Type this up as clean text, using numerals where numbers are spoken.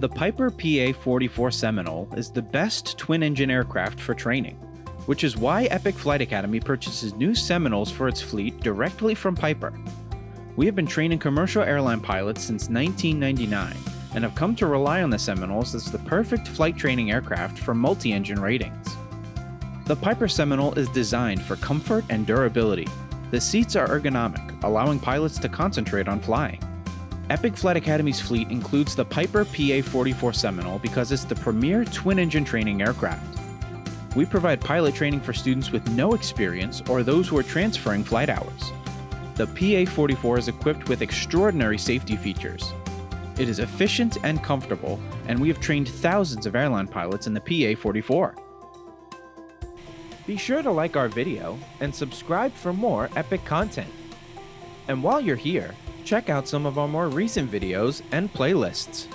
The Piper PA-44 Seminole is the best twin-engine aircraft for training, which is why Epic Flight Academy purchases new Seminoles for its fleet directly from Piper. We have been training commercial airline pilots since 1999 and have come to rely on the Seminoles as the perfect flight training aircraft for multi-engine ratings. The Piper Seminole is designed for comfort and durability. The seats are ergonomic, allowing pilots to concentrate on flying. Epic Flight Academy's fleet includes the Piper PA-44 Seminole because it's the premier twin-engine training aircraft. We provide pilot training for students with no experience or those who are transferring flight hours. The PA-44 is equipped with extraordinary safety features. It is efficient and comfortable, and we have trained thousands of airline pilots in the PA-44. Be sure to like our video and subscribe for more epic content. And while you're here, check out some of our more recent videos and playlists.